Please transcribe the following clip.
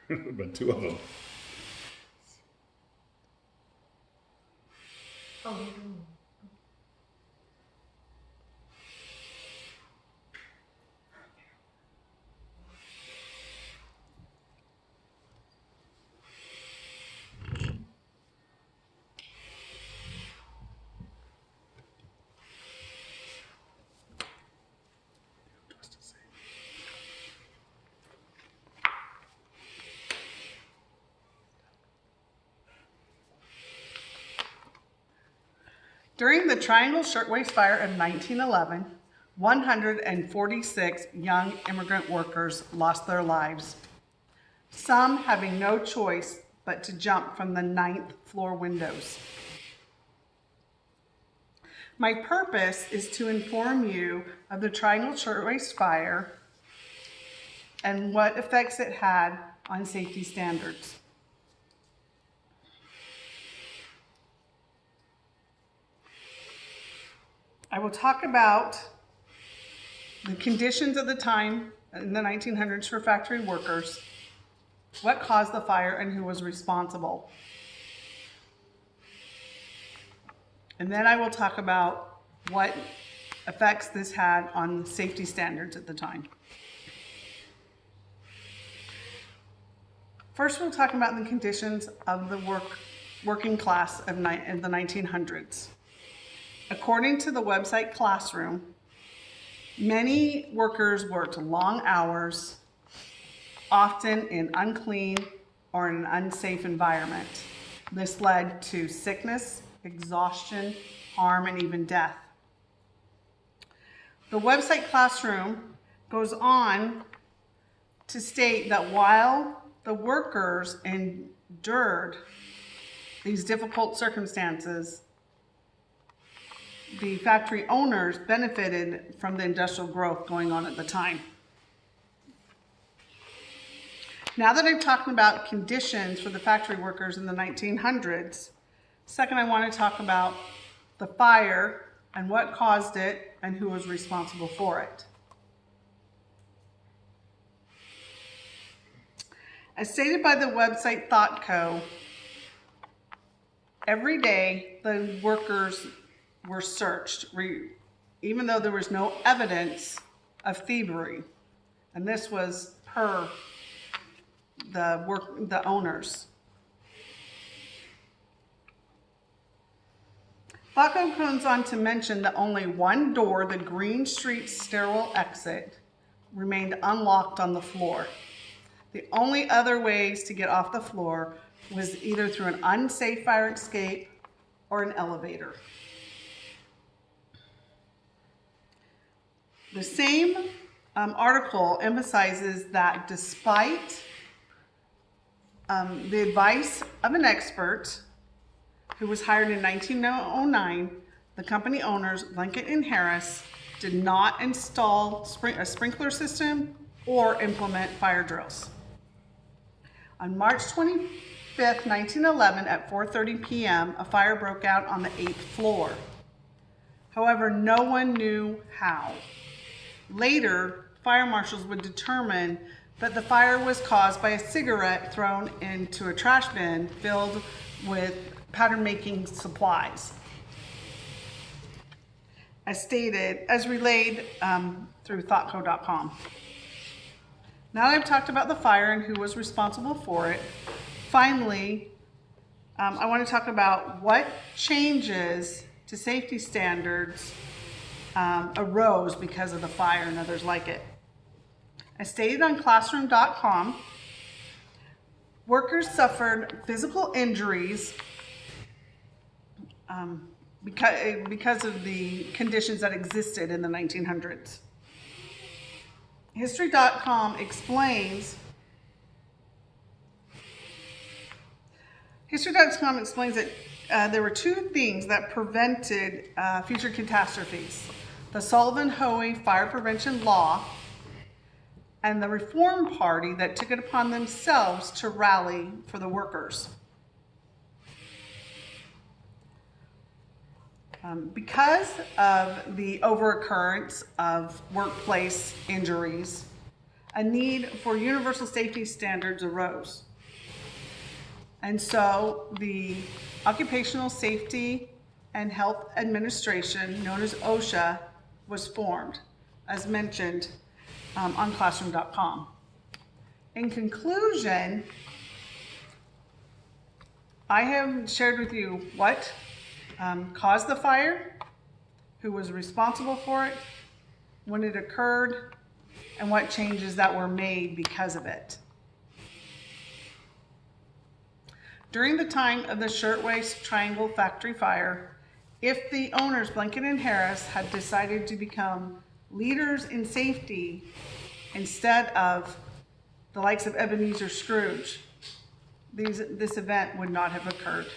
But two of them. Oh, During the Triangle Shirtwaist Fire of 1911, 146 young immigrant workers lost their lives, some having no choice but to jump from the 9th floor windows. My purpose is to inform you of the Triangle Shirtwaist Fire and what effects it had on safety standards. I will talk about the conditions of the time in the 1900s for factory workers, what caused the fire and who was responsible. And then I will talk about what effects this had on safety standards at the time. First, we'll talk about the conditions of the working class in the 1900s. According to the website Classroom, many workers worked long hours, often in unclean or in an unsafe environment. This led to sickness, exhaustion, harm, and even death. The website Classroom goes on to state that while the workers endured these difficult circumstances, the factory owners benefited from the industrial growth going on at the time. Now that I'm talking about conditions for the factory workers in the 1900s, second I want to talk about the fire and what caused it and who was responsible for it. As stated by the website ThoughtCo, every day the workers were searched, even though there was no evidence of thievery. And this was per the owners. ThoughtCo goes on to mention that only one door, the Green Street stairwell exit, remained unlocked on the floor. The only other ways to get off the floor was either through an unsafe fire escape or an elevator. The same article emphasizes that despite the advice of an expert who was hired in 1909, the company owners, Lincoln and Harris, did not install a sprinkler system or implement fire drills. On March 25th, 1911, at 4:30 p.m., a fire broke out on the 8th floor. However, no one knew how. Later, fire marshals would determine that the fire was caused by a cigarette thrown into a trash bin filled with pattern-making supplies. As relayed through thoughtco.com. Now that I've talked about the fire and who was responsible for it, finally, I want to talk about what changes to safety standards arose because of the fire and others like it. As stated on classroom.com, workers suffered physical injuries because of the conditions that existed in the 1900s. History.com explains that there were two things that prevented future catastrophes: the Sullivan-Hoey Fire Prevention Law and the Reform Party that took it upon themselves to rally for the workers. Because of the overoccurrence of workplace injuries, a need for universal safety standards arose. And so the Occupational Safety and Health Administration, known as OSHA, was formed, as mentioned on classroom.com. In conclusion, I have shared with you what caused the fire, who was responsible for it, when it occurred, and what changes that were made because of it. During the time of the Shirtwaist Triangle factory fire, if the owners, Blanket and Harris, had decided to become leaders in safety instead of the likes of Ebenezer Scrooge, this event would not have occurred.